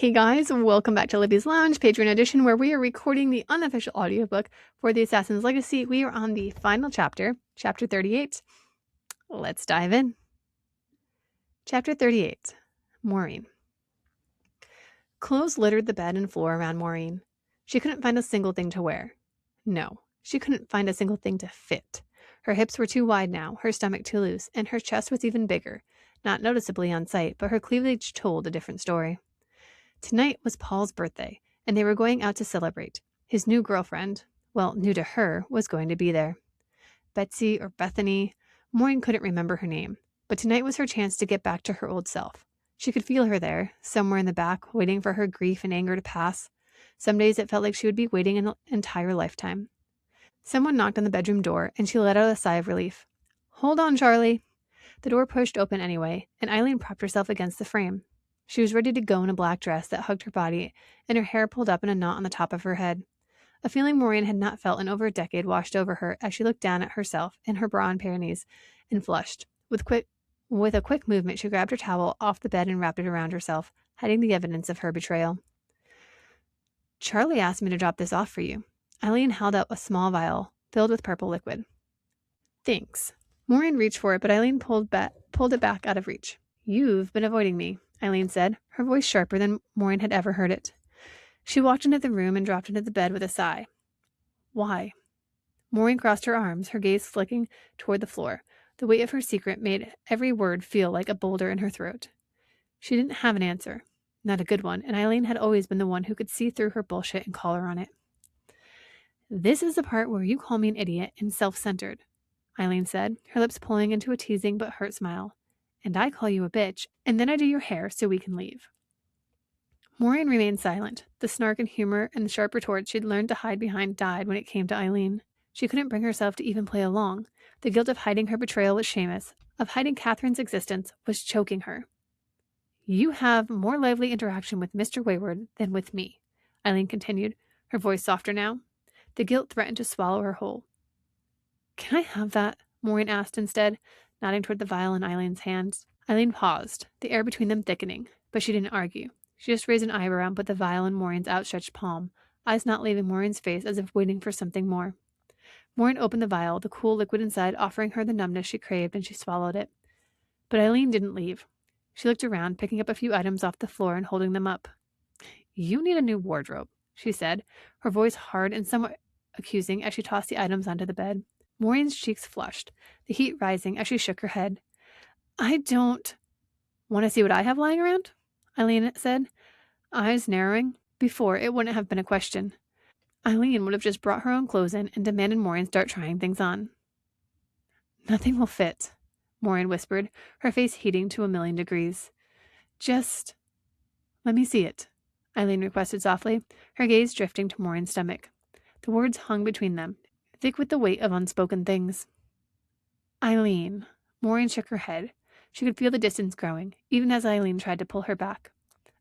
Hey guys, welcome back to Libby's Lounge, Patreon edition, where we are recording the unofficial audiobook for The Assassin's Legacy. We are on the final chapter, chapter 38. Let's dive in. Chapter 38, Maureen. Clothes littered the bed and floor around Maureen. She couldn't find a single thing to wear. No, she couldn't find a single thing to fit. Her hips were too wide now, her stomach too loose, and her chest was even bigger, not noticeably on sight, but her cleavage told a different story. Tonight was Paul's birthday, and they were going out to celebrate. His new girlfriend, well, new to her, was going to be there. Betsy or Bethany, Maureen couldn't remember her name, but tonight was her chance to get back to her old self. She could feel her there, somewhere in the back, waiting for her grief and anger to pass. Some days it felt like she would be waiting an entire lifetime. Someone knocked on the bedroom door, and she let out a sigh of relief. "Hold on, Charlie." The door pushed open anyway, and Eileen propped herself against the frame. She was ready to go in a black dress that hugged her body, and her hair pulled up in a knot on the top of her head. A feeling Maureen had not felt in over a decade washed over her as she looked down at herself in her bra and panties and flushed. With a quick movement, she grabbed her towel off the bed and wrapped it around herself, hiding the evidence of her betrayal. "Charlie asked me to drop this off for you." Eileen held out a small vial filled with purple liquid. "Thanks." Maureen reached for it, but Eileen pulled it back out of reach. "You've been avoiding me," Eileen said, her voice sharper than Maureen had ever heard it. She walked into the room and dropped into the bed with a sigh. "Why?" Maureen crossed her arms, her gaze flicking toward the floor. The weight of her secret made every word feel like a boulder in her throat. She didn't have an answer, not a good one, and Eileen had always been the one who could see through her bullshit and call her on it. "This is the part where you call me an idiot and self-centered," Eileen said, her lips pulling into a teasing but hurt smile. "And I call you a bitch, and then I do your hair so we can leave." Maureen remained silent. The snark and humor and the sharp retorts she'd learned to hide behind died when it came to Eileen. She couldn't bring herself to even play along. The guilt of hiding her betrayal with Seamus, of hiding Catherine's existence, was choking her. "You have more lively interaction with Mr. Wayward than with me," Eileen continued, her voice softer now. The guilt threatened to swallow her whole. "Can I have that?" Maureen asked instead, nodding toward the vial in Eileen's hands. Eileen paused, the air between them thickening, but she didn't argue. She just raised an eyebrow and put the vial in Maureen's outstretched palm, eyes not leaving Maureen's face as if waiting for something more. Maureen opened the vial, the cool liquid inside offering her the numbness she craved, and she swallowed it. But Eileen didn't leave. She looked around, picking up a few items off the floor and holding them up. "You need a new wardrobe," she said, her voice hard and somewhat accusing as she tossed the items onto the bed. Maureen's cheeks flushed, the heat rising as she shook her head. "I don't want to see what I have lying around?" Eileen said, eyes narrowing. Before, it wouldn't have been a question. Eileen would have just brought her own clothes in and demanded Maureen start trying things on. "Nothing will fit," Maureen whispered, her face heating to 1,000,000 degrees. "Just let me see it," Eileen requested softly, her gaze drifting to Maureen's stomach. The words hung between them, thick with the weight of unspoken things. "Eileen." Maureen shook her head. She could feel the distance growing, even as Eileen tried to pull her back.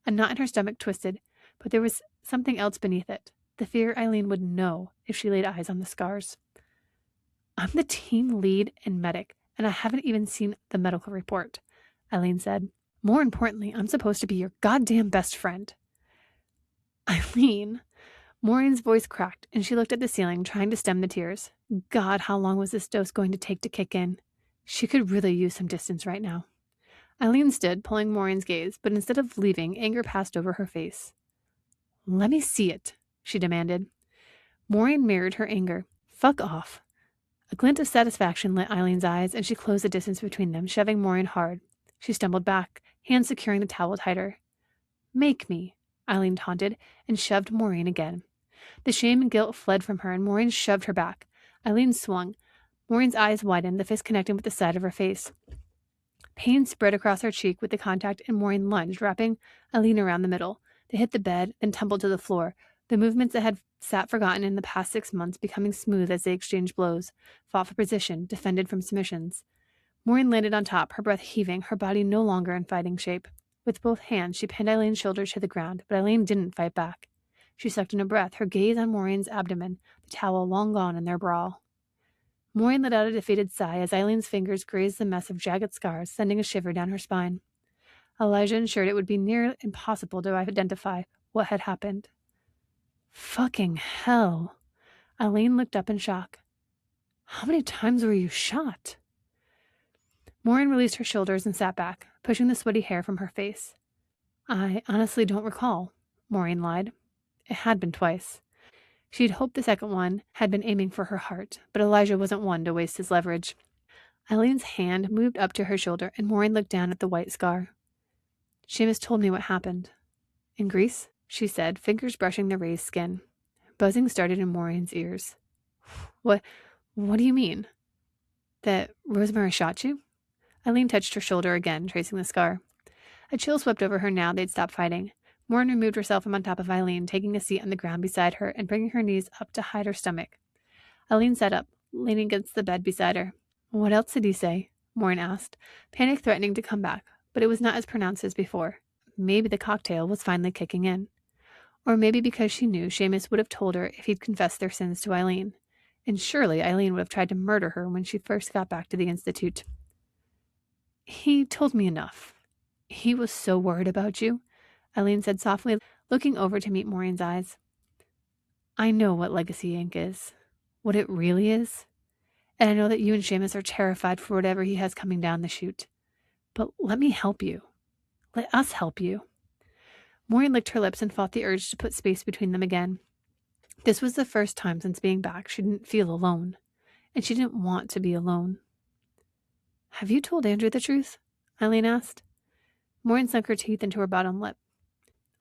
A knot in her stomach twisted, but there was something else beneath it, the fear Eileen would know if she laid eyes on the scars. "I'm the team lead and medic, and I haven't even seen the medical report," Eileen said. "More importantly, I'm supposed to be your goddamn best friend." "Eileen." Maureen's voice cracked, and she looked at the ceiling, trying to stem the tears. God, how long was this dose going to take to kick in? She could really use some distance right now. Eileen stood, pulling Maureen's gaze, but instead of leaving, anger passed over her face. "Let me see it," she demanded. Maureen mirrored her anger. "Fuck off." A glint of satisfaction lit Eileen's eyes, and she closed the distance between them, shoving Maureen hard. She stumbled back, hands securing the towel tighter. "Make me," Eileen taunted, and shoved Maureen again. The shame and guilt fled from her, and Maureen shoved her back. Eileen swung. Maureen's eyes widened, the fist connecting with the side of her face. Pain spread across her cheek with the contact, and Maureen lunged, wrapping Eileen around the middle. They hit the bed, then tumbled to the floor, the movements that had sat forgotten in the past 6 months becoming smooth as they exchanged blows, fought for position, defended from submissions. Maureen landed on top, her breath heaving, her body no longer in fighting shape. With both hands, she pinned Eileen's shoulders to the ground, but Eileen didn't fight back. She sucked in a breath, her gaze on Maureen's abdomen, the towel long gone in their brawl. Maureen let out a defeated sigh as Eileen's fingers grazed the mess of jagged scars, sending a shiver down her spine. Elijah ensured it would be near impossible to identify what had happened. Fucking hell. Eileen looked up in shock. How many times were you shot? Maureen released her shoulders and sat back, pushing the sweaty hair from her face. I honestly don't recall, Maureen lied. It had been twice. She'd hoped the second one had been aiming for her heart, but Elijah wasn't one to waste his leverage. Eileen's hand moved up to her shoulder, and Maureen looked down at the white scar. Seamus told me what happened. In Greece, she said, fingers brushing the raised skin. Buzzing started in Maureen's ears. What do you mean? That Rosemary shot you? Eileen touched her shoulder again, tracing the scar. A chill swept over her now they'd stopped fighting. Maureen removed herself from on top of Eileen, taking a seat on the ground beside her and bringing her knees up to hide her stomach. Eileen sat up, leaning against the bed beside her. What else did he say? Maureen asked, panic threatening to come back, but it was not as pronounced as before. Maybe the cocktail was finally kicking in. Or maybe because she knew Seamus would have told her if he'd confessed their sins to Eileen. And surely Eileen would have tried to murder her when she first got back to the Institute. He told me enough. He was so worried about you, Eileen said softly, looking over to meet Maureen's eyes. I know what Legacy Inc. is. What it really is. And I know that you and Seamus are terrified for whatever he has coming down the chute. But let me help you. Let us help you. Maureen licked her lips and fought the urge to put space between them again. This was the first time since being back she didn't feel alone. And she didn't want to be alone. Have you told Andrew the truth? Eileen asked. Maureen sunk her teeth into her bottom lip.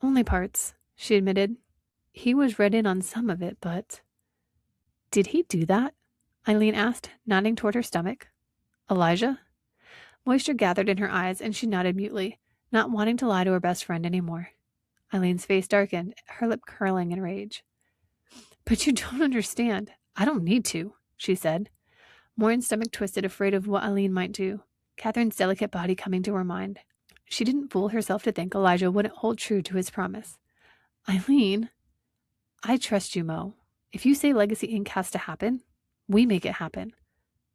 Only parts, she admitted. He was read in on some of it, but... Did he do that? Eileen asked, nodding toward her stomach. Elijah? Moisture gathered in her eyes, and she nodded mutely, not wanting to lie to her best friend anymore. Eileen's face darkened, her lip curling in rage. But you don't understand. I don't need to, she said. Maureen's stomach twisted, afraid of what Eileen might do, Catherine's delicate body coming to her mind. She didn't fool herself to think Elijah wouldn't hold true to his promise. Eileen, I trust you, Mo. If you say Legacy Inc. has to happen, we make it happen.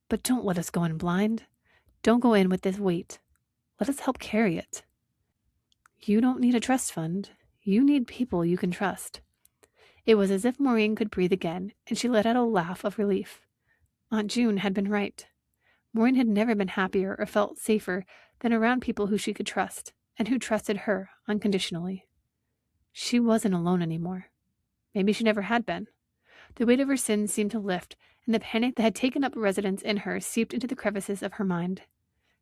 But don't let us go in blind. Don't go in with this weight. Let us help carry it. You don't need a trust fund. You need people you can trust. It was as if Maureen could breathe again, and she let out a laugh of relief. Aunt June had been right. Maureen had never been happier or felt safer than around people who she could trust, and who trusted her unconditionally. She wasn't alone anymore. Maybe she never had been. The weight of her sins seemed to lift, and the panic that had taken up residence in her seeped into the crevices of her mind.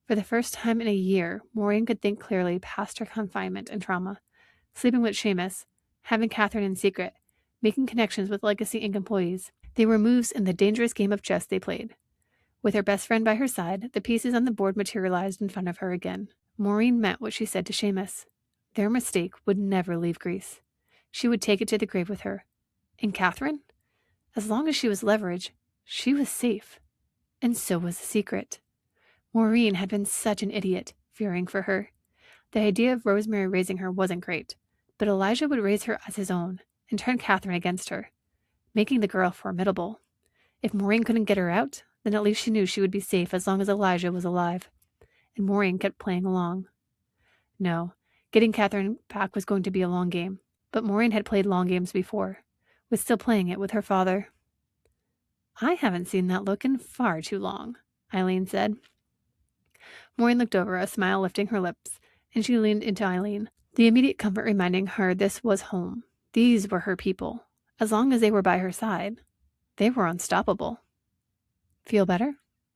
For the first time in a year, Maureen could think clearly past her confinement and trauma, sleeping with Seamus, having Catherine in secret, making connections with Legacy Inc. employees. They were moves in the dangerous game of chess they played. With her best friend by her side, the pieces on the board materialized in front of her again. Maureen meant what she said to Seamus. Their mistake would never leave Greece. She would take it to the grave with her. And Catherine? As long as she was leverage, she was safe. And so was the secret. Maureen had been such an idiot, fearing for her. The idea of Rosemary raising her wasn't great, but Elijah would raise her as his own and turn Catherine against her, making the girl formidable. If Maureen couldn't get her out, then at least she knew she would be safe as long as Elijah was alive. And Maureen kept playing along. No, getting Catherine back was going to be a long game, but Maureen had played long games before, was still playing it with her father. I haven't seen that look in far too long, Eileen said. Maureen looked over, a smile lifting her lips, and she leaned into Eileen, the immediate comfort reminding her this was home. These were her people. As long as they were by her side, they were unstoppable. Feel better?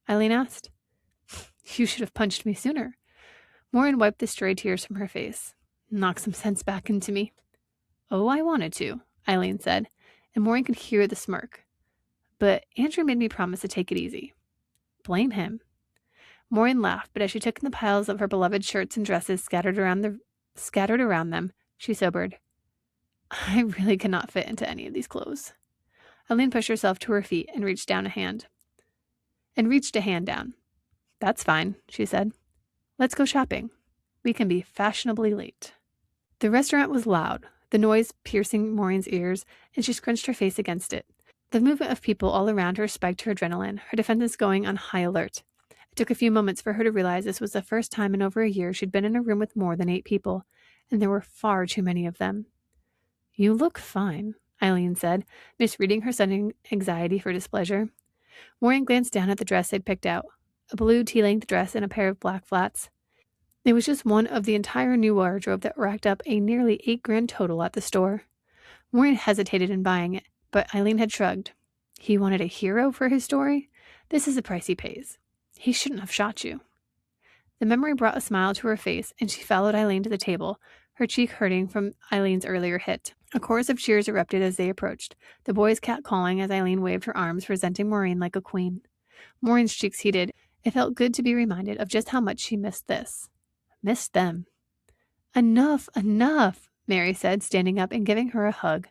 Eileen asked. You should have punched me sooner. Maureen wiped the stray tears from her face. Knock some sense back into me. Oh, I wanted to, Eileen said, and Maureen could hear the smirk. But Andrew made me promise to take it easy. Blame him. Maureen laughed, but as she took in the piles of her beloved shirts and dresses scattered around them, she sobered. I really cannot fit into any of these clothes. Eileen pushed herself to her feet and reached a hand down. That's fine, she said. Let's go shopping. We can be fashionably late. The restaurant was loud, the noise piercing Maureen's ears, and she scrunched her face against it. The movement of people all around her spiked her adrenaline, her defenses going on high alert. A took a few moments for her to realize this was the first time in over a year she'd been in a room with more than 8 people, and there were far too many of them. You look fine, Eileen said, misreading her sudden anxiety for displeasure. Maureen glanced down at the dress they'd picked out, a blue tea-length dress and a pair of black flats. It was just one of the entire new wardrobe that racked up a nearly $8,000 total at the store. Maureen hesitated in buying it, but Eileen had shrugged. He wanted a hero for his story? This is the price he pays. He shouldn't have shot you. The memory brought a smile to her face, and she followed Eileen to the table, her cheek hurting from Eileen's earlier hit. A chorus of cheers erupted as they approached, the boys catcalling as Eileen waved her arms, presenting Maureen like a queen. Maureen's cheeks heated. It felt good to be reminded of just how much she missed this. Missed them. Enough, Mary said, standing up and giving her a hug.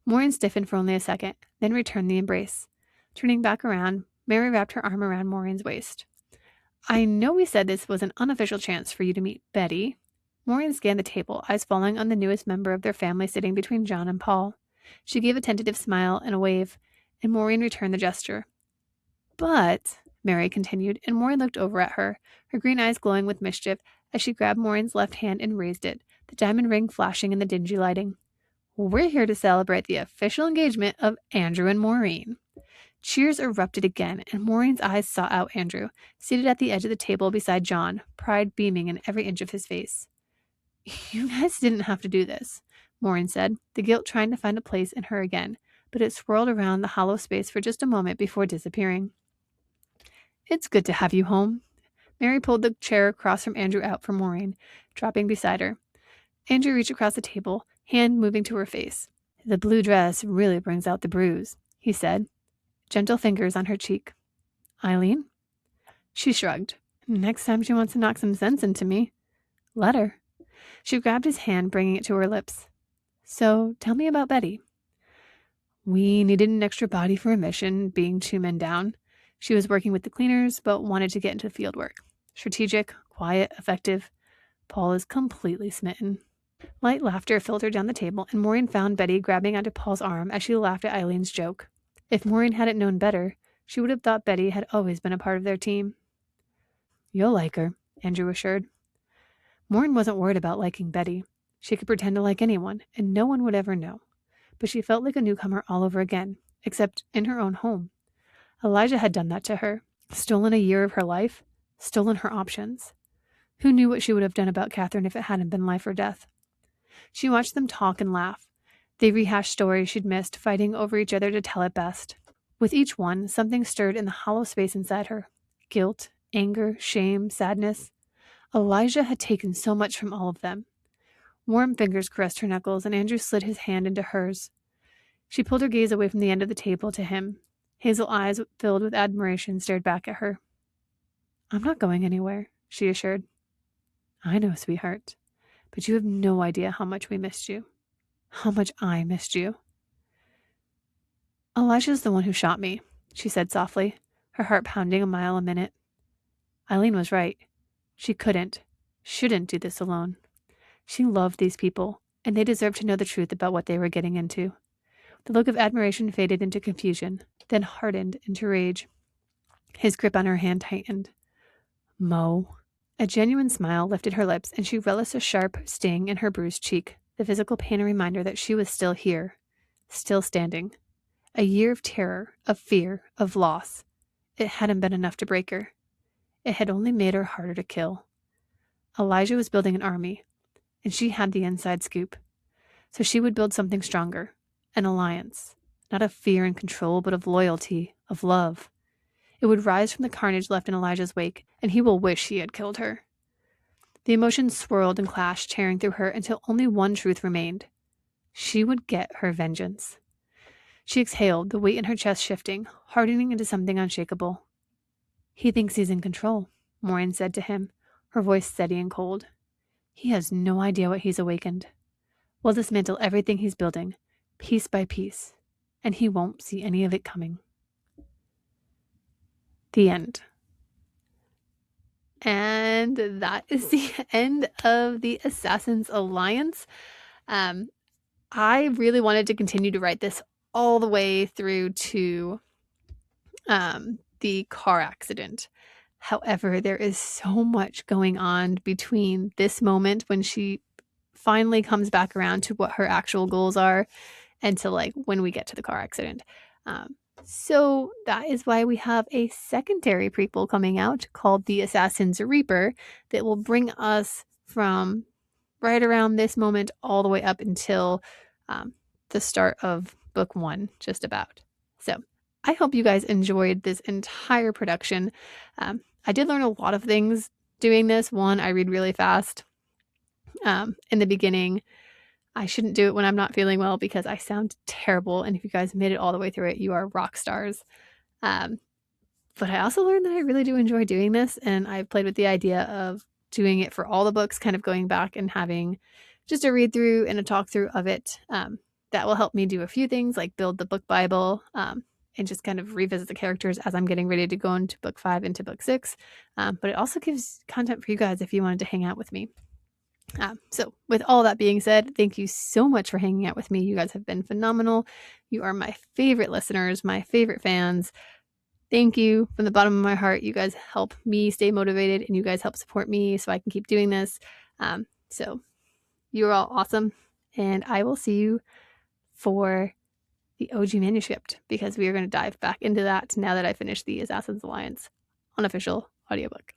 Maureen stiffened for only a second, then returned the embrace. Turning back around, Mary wrapped her arm around Maureen's waist. I know we said this was an unofficial chance for you to meet Betty. Maureen scanned the table, eyes falling on the newest member of their family sitting between John and Paul. She gave a tentative smile and a wave, and Maureen returned the gesture. But, Mary continued, and Maureen looked over at her, her green eyes glowing with mischief as she grabbed Maureen's left hand and raised it, the diamond ring flashing in the dingy lighting. We're here to celebrate the official engagement of Andrew and Maureen. Cheers erupted again, and Maureen's eyes sought out Andrew, seated at the edge of the table beside John, pride beaming in every inch of his face. You guys didn't have to do this, Maureen said, the guilt trying to find a place in her again, but it swirled around the hollow space for just a moment before disappearing. It's good to have you home. Mary pulled the chair across from Andrew out for Maureen, dropping beside her. Andrew reached across the table, hand moving to her face. The blue dress really brings out the bruise, he said, gentle fingers on her cheek. Eileen? She shrugged. Next time she wants to knock some sense into me, let her. She grabbed his hand, bringing it to her lips. So, tell me about Betty. We needed an extra body for a mission, being 2 men down. She was working with the cleaners, but wanted to get into field work. Strategic, quiet, effective. Paul is completely smitten. Light laughter filtered down the table, and Maureen found Betty grabbing onto Paul's arm as she laughed at Eileen's joke. If Maureen hadn't known better, she would have thought Betty had always been a part of their team. You'll like her, Andrew assured. Maureen wasn't worried about liking Betty. She could pretend to like anyone, and no one would ever know. But she felt like a newcomer all over again, except in her own home. Elijah had done that to her, stolen a year of her life, stolen her options. Who knew what she would have done about Catherine if it hadn't been life or death? She watched them talk and laugh. They rehashed stories she'd missed, fighting over each other to tell it best. With each one, something stirred in the hollow space inside her. Guilt, anger, shame, sadness. Elijah had taken so much from all of them. Warm fingers caressed her knuckles, and Andrew slid his hand into hers. She pulled her gaze away from the end of the table to him. Hazel eyes filled with admiration stared back at her. I'm not going anywhere, she assured. I know, sweetheart, but you have no idea how much we missed you. How much I missed you. Elijah's the one who shot me, she said softly, her heart pounding a mile a minute. Eileen was right. She shouldn't do this alone. She loved these people, and they deserved to know the truth about what they were getting into. The look of admiration faded into confusion, then hardened into rage. His grip on her hand tightened. Mo. A genuine smile lifted her lips, and she relished a sharp sting in her bruised cheek, the physical pain a reminder that she was still here, still standing. A year of terror, of fear, of loss. It hadn't been enough to break her. It had only made her harder to kill. Elijah was building an army, and she had the inside scoop. So she would build something stronger, an alliance, not of fear and control, but of loyalty, of love. It would rise from the carnage left in Elijah's wake, and he will wish he had killed her. The emotions swirled and clashed, tearing through her until only one truth remained. She would get her vengeance. She exhaled, the weight in her chest shifting, hardening into something unshakable. He thinks he's in control, Maureen said to him, her voice steady and cold. He has no idea what he's awakened. We'll dismantle everything he's building, piece by piece, and he won't see any of it coming. The end. And that is the end of the Assassin's Alliance. I really wanted to continue to write this all the way through to the car accident. However, there is so much going on between this moment when she finally comes back around to what her actual goals are and to like when we get to the car accident. So that is why we have a secondary prequel coming out called The Assassin's Reaper that will bring us from right around this moment all the way up until the start of book 1, just about. So I hope you guys enjoyed this entire production. I did learn a lot of things doing this. One, I read really fast. In the beginning, I shouldn't do it when I'm not feeling well because I sound terrible. And if you guys made it all the way through it, you are rock stars. But I also learned that I really do enjoy doing this. And I've played with the idea of doing it for all the books, kind of going back and having just a read through and a talk through of it. That will help me do a few things like build the book Bible and just kind of revisit the characters as I'm getting ready to go into book 5 into book 6. But it also gives content for you guys if you wanted to hang out with me. So with all that being said, thank you so much for hanging out with me. You guys have been phenomenal. You are my favorite listeners, my favorite fans. Thank you from the bottom of my heart. You guys help me stay motivated and you guys help support me so I can keep doing this. So you're all awesome. And I will see you for the OG manuscript because we are going to dive back into that now that I finished the Assassin's Alliance unofficial audiobook.